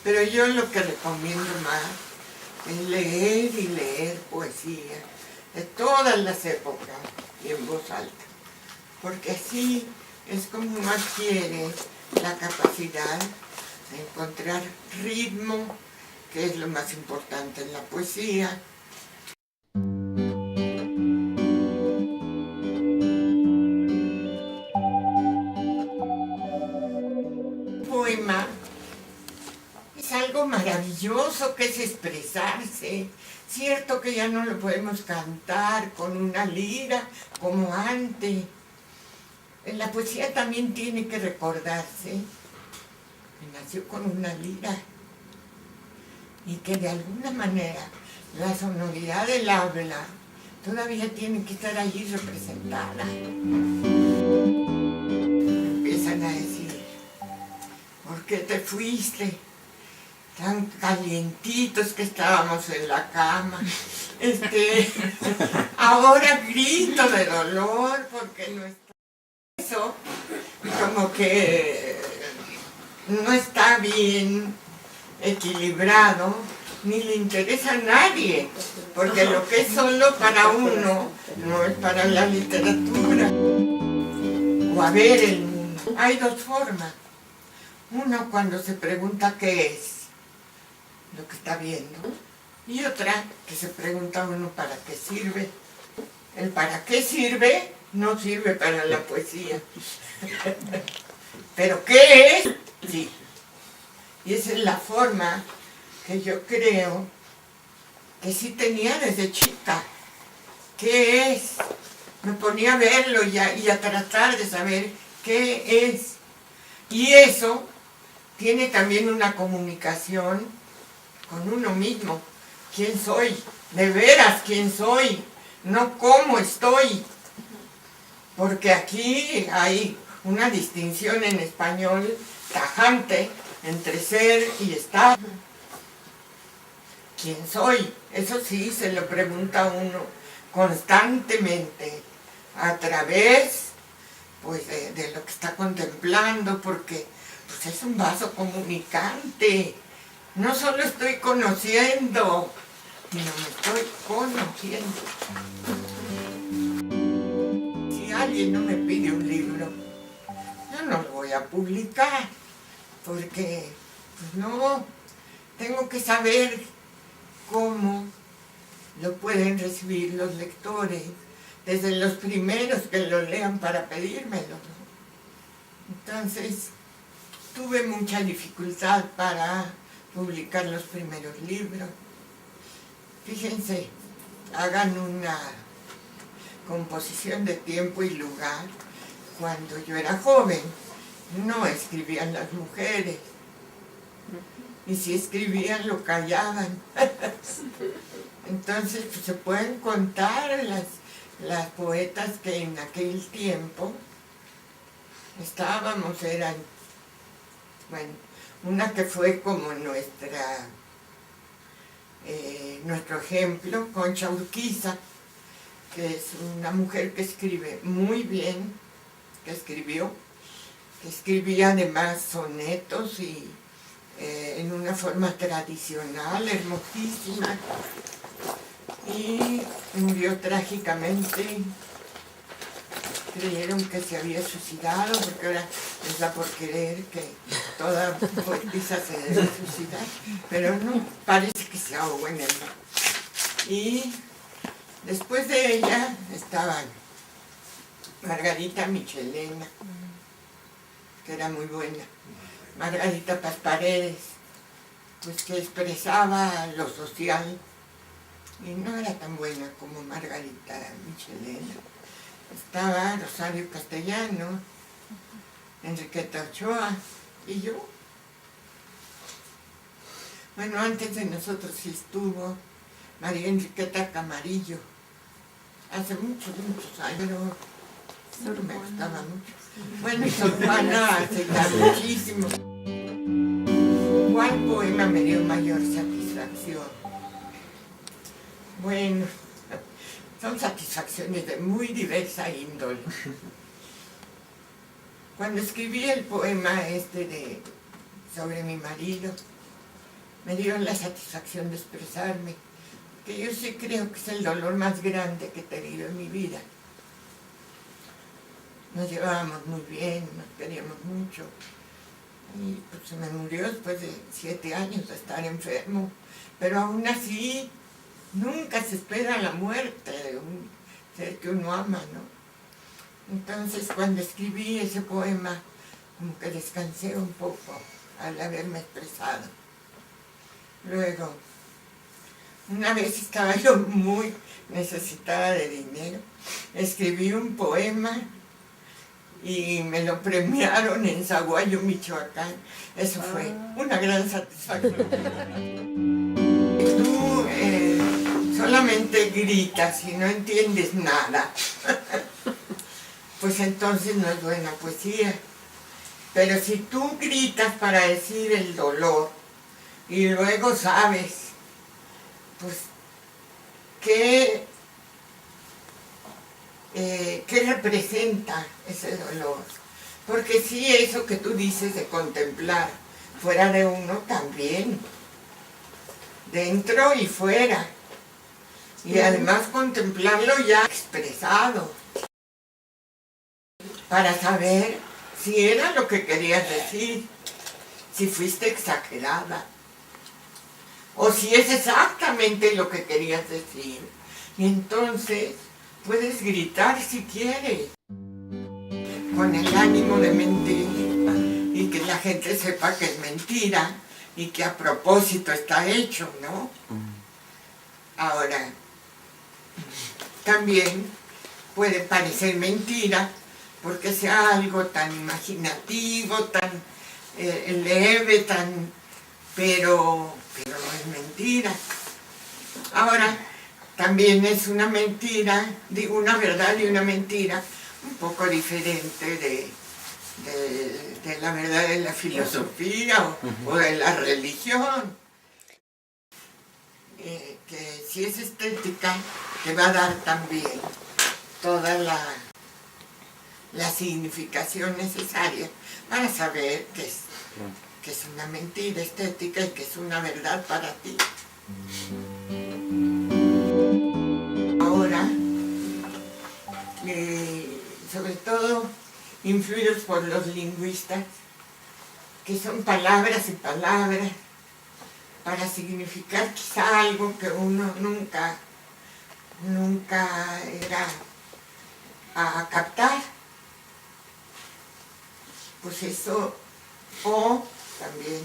Pero yo lo que recomiendo más es leer y leer poesía de todas las épocas y en voz alta, porque así es como uno adquiere la capacidad de encontrar ritmo, que es lo más importante en la poesía. Un poema es algo maravilloso, que es expresarse. Cierto que ya no lo podemos cantar con una lira como antes. En la poesía también tiene que recordarse que nació con una lira y que de alguna manera la sonoridad del habla todavía tiene que estar allí representada. Empiezan a decir, ¿por qué te fuiste? Tan calientitos que estábamos en la cama. Ahora grito de dolor porque no está. Eso como que no está bien equilibrado, ni le interesa a nadie, porque lo que es solo para uno no es para la literatura. O a ver el mundo. Hay dos formas. Uno cuando se pregunta qué es lo que está viendo, y otra que se pregunta uno para qué sirve. El para qué sirve no sirve para la poesía. Pero ¿qué es? Sí. Y esa es la forma que yo creo que sí tenía desde chica. ¿Qué es? Me ponía a verlo y a tratar de saber qué es. Y eso tiene también una comunicación con uno mismo. ¿Quién soy? De veras, ¿quién soy? No cómo estoy. Porque aquí hay una distinción en español tajante entre ser y estar. ¿Quién soy? Eso sí se lo pregunta a uno constantemente a través pues, de lo que está contemplando, porque pues, es un vaso comunicante. No solo estoy conociendo, sino me estoy conociendo. Si alguien no me pide un libro, yo no lo voy a publicar, porque pues no, tengo que saber cómo lo pueden recibir los lectores, desde los primeros que lo lean para pedírmelo, ¿no? Entonces, tuve mucha dificultad para publicar los primeros libros. Fíjense, hagan una composición de tiempo y lugar. Cuando yo era joven, no escribían las mujeres. Y si escribían, lo callaban. Entonces, pues, se pueden contar las poetas que en aquel tiempo estábamos, eran, bueno, una que fue como nuestro ejemplo, Concha Urquiza, que es una mujer que escribe muy bien, que escribía además sonetos y en una forma tradicional, hermosísima, y murió trágicamente. Creyeron que se había suicidado, porque ahora les da por querer que toda poetisa se debe suicidar, pero no, parece que se ahogó en el mar. Y después de ella estaban Margarita Michelena, que era muy buena, Margarita Paz Paredes, pues que expresaba lo social, y no era tan buena como Margarita Michelena. Estaba Rosario Castellano, Enriqueta Ochoa y yo. Bueno, antes de nosotros sí estuvo María Enriqueta Camarillo, hace muchos años, pero no me gustaba mucho. Bueno, y Sor Juana hace ya muchísimo. ¿Cuál poema me dio mayor satisfacción? Bueno, son satisfacciones de muy diversa índole. Cuando escribí el poema sobre mi marido, me dieron la satisfacción de expresarme, que yo sí creo que es el dolor más grande que he tenido en mi vida. Nos llevábamos muy bien, nos queríamos mucho, y pues se me murió después de 7 años de estar enfermo, pero aún así nunca se espera la muerte de un ser que uno ama, ¿no? Entonces cuando escribí ese poema, como que descansé un poco al haberme expresado. Luego, una vez estaba yo muy necesitada de dinero, escribí un poema y me lo premiaron en Zaguayo, Michoacán. Eso fue una gran satisfacción. Tú solamente gritas y no entiendes nada, pues entonces no es buena poesía. Pero si tú gritas para decir el dolor y luego sabes, pues, qué representa ese dolor. Porque sí, eso que tú dices de contemplar fuera de uno también, dentro y fuera. Y además contemplarlo ya expresado, para saber si era lo que querías decir, si fuiste exagerada, o si es exactamente lo que querías decir. Y entonces puedes gritar si quieres, con el ánimo de mentir, y que la gente sepa que es mentira, y que a propósito está hecho, ¿no? Ahora, también puede parecer mentira, porque sea algo tan imaginativo, tan leve, pero no es mentira. Ahora, también es una mentira, digo, una verdad y una mentira un poco diferente de la verdad de la filosofía o de la religión. Que si es estética, te va a dar también toda la significación necesaria para saber que es una mentira estética y que es una verdad para ti. Ahora, sobre todo influidos por los lingüistas, que son palabras y palabras para significar quizá algo que uno nunca era a captar. Pues eso, o también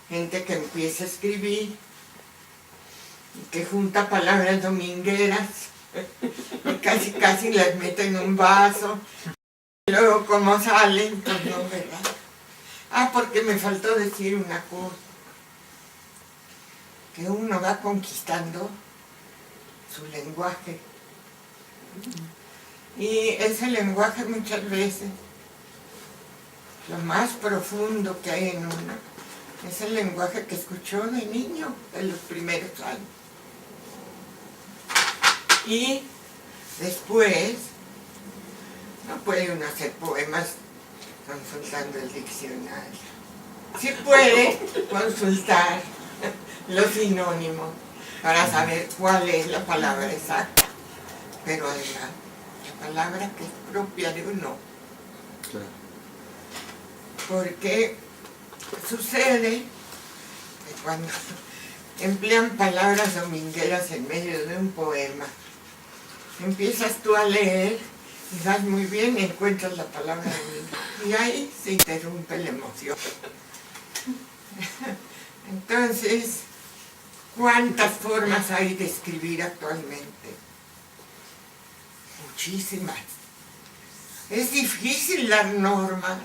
gente que empieza a escribir y que junta palabras domingueras y casi las mete en un vaso. Y luego como salen, pues no, ¿verdad? Ah, porque me faltó decir una cosa, que uno va conquistando su lenguaje. Y ese lenguaje muchas veces, lo más profundo que hay en uno, es el lenguaje que escuchó de niño, de los primeros años. Y después, no puede uno hacer poemas consultando el diccionario. Sí puede consultar los sinónimos para saber cuál es la palabra exacta, pero además la palabra que es propia de uno. Claro. Porque sucede que cuando emplean palabras domingueras en medio de un poema, empiezas tú a leer y vas muy bien y encuentras la palabra dominguera, y ahí se interrumpe la emoción. Entonces, ¿cuántas formas hay de escribir actualmente? Muchísimas. Es difícil dar normas,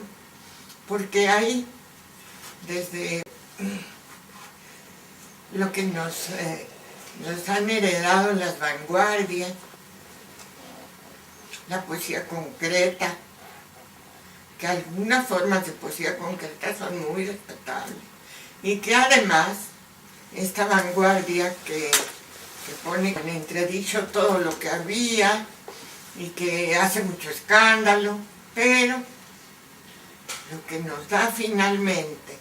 porque hay desde lo que nos han heredado las vanguardias, la poesía concreta, que algunas formas de poesía concreta son muy respetables, y que además esta vanguardia que pone en entredicho todo lo que había y que hace mucho escándalo, pero lo que nos da finalmente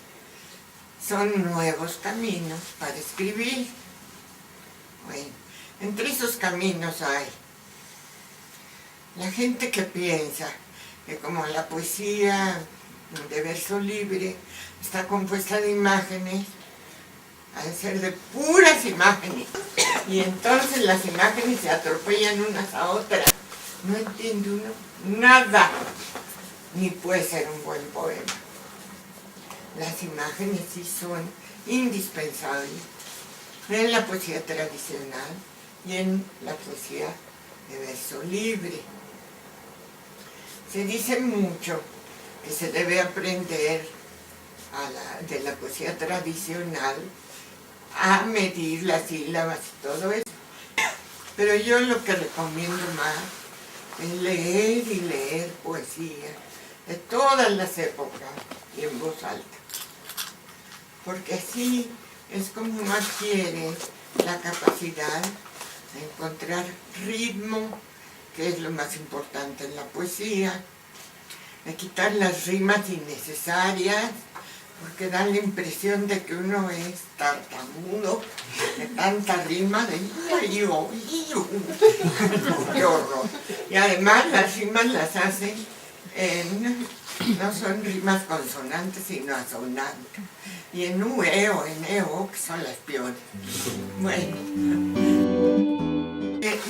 son nuevos caminos para escribir. Bueno, entre esos caminos hay la gente que piensa que como la poesía de verso libre está compuesta de imágenes, ha de ser de puras imágenes, y entonces las imágenes se atropellan unas a otras, no entiende uno nada, ni puede ser un buen poema. Las imágenes sí son indispensables en la poesía tradicional y en la poesía de verso libre. Se dice mucho que se debe aprender de la poesía tradicional a medir las sílabas y todo eso. Pero yo lo que recomiendo más es leer y leer poesía de todas las épocas y en voz alta. Porque así es como uno adquiere la capacidad de encontrar ritmo, que es lo más importante en la poesía, de quitar las rimas innecesarias, porque dan la impresión de que uno es tartamudo, de tanta rima, de qué horror. Y además las rimas las hacen no son rimas consonantes, sino asonantes. Y en UE o en EO, que son las peores. Bueno,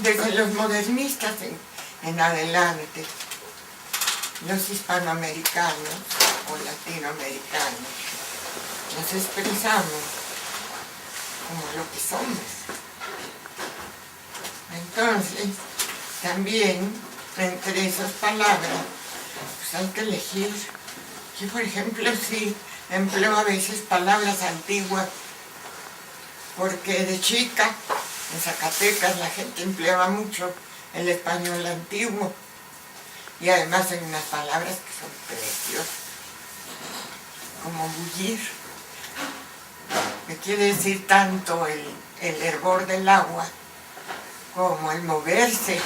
desde los modernistas en adelante, los hispanoamericanos o latinoamericanos nos expresamos como lo que somos. Entonces, también entre esas palabras, pues hay que elegir. Yo, por ejemplo, sí empleo a veces palabras antiguas, porque de chica, en Zacatecas, la gente empleaba mucho el español antiguo. Y además hay unas palabras que son preciosas, como bullir, que quiere decir tanto el hervor del agua como el moverse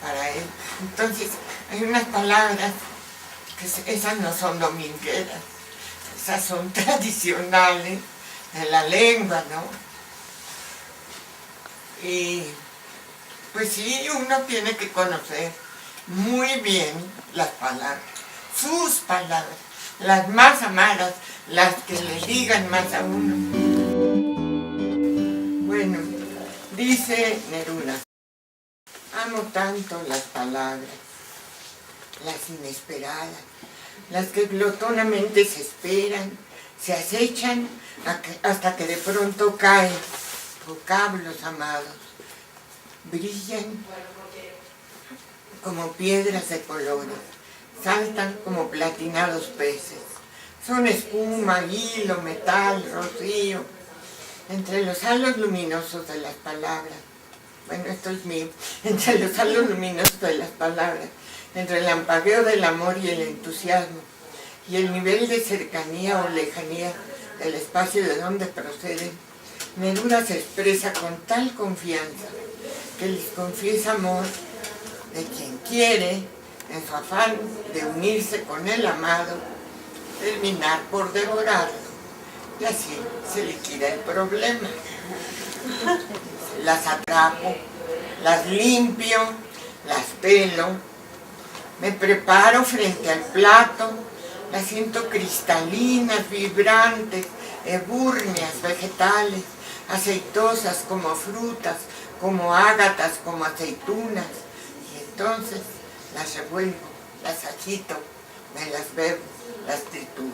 para él. Entonces, hay unas palabras que esas no son domingueras, esas son tradicionales de la lengua, ¿no? Y pues sí, uno tiene que conocer muy bien las palabras, sus palabras, las más amadas, las que le digan más a uno. Bueno, dice Neruda: amo tanto las palabras, las inesperadas, las que glotonamente se esperan, se acechan hasta que de pronto caen, vocablos amados, brillan como piedras de colores, saltan como platinados peces, son espuma, hilo, metal, rocío, entre los halos luminosos de las palabras. Bueno, esto es mío. Entre los halos luminosos de las palabras, entre el lampagueo del amor y el entusiasmo, y el nivel de cercanía o lejanía del espacio de donde proceden, Neruda se expresa con tal confianza que les confiesa amor de quien quiere, en su afán de unirse con el amado, terminar por devorarlo, y así se liquida el problema. Las atrapo, las limpio, las pelo, me preparo frente al plato, las siento cristalinas, vibrantes, ebúrneas, vegetales, aceitosas como frutas, como ágatas, como aceitunas, y entonces las revuelvo, las agito, me las bebo, las trituro.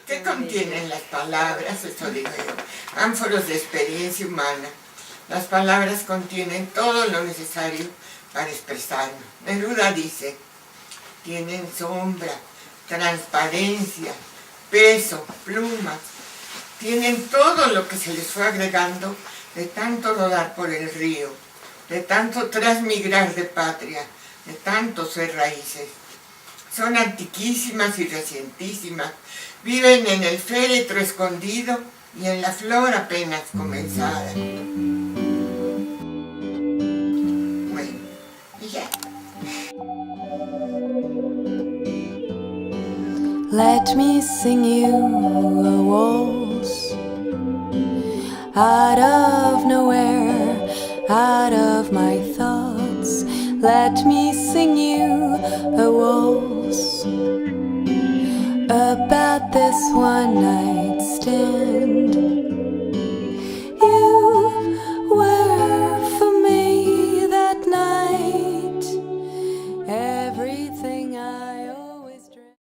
¿Qué contienen las palabras? Eso digo yo. Ánforos de experiencia humana. Las palabras contienen todo lo necesario para expresarnos. Neruda dice: tienen sombra, transparencia, peso, plumas. Tienen todo lo que se les fue agregando de tanto rodar por el río, de tanto transmigrar de patria, de tanto ser raíces. Son antiquísimas y recientísimas. Viven en el féretro escondido y en la flor apenas comenzada. Bueno, y ya. Let me sing you a waltz. Out of nowhere, out of my thoughts, let me sing you a waltz about this one night stand.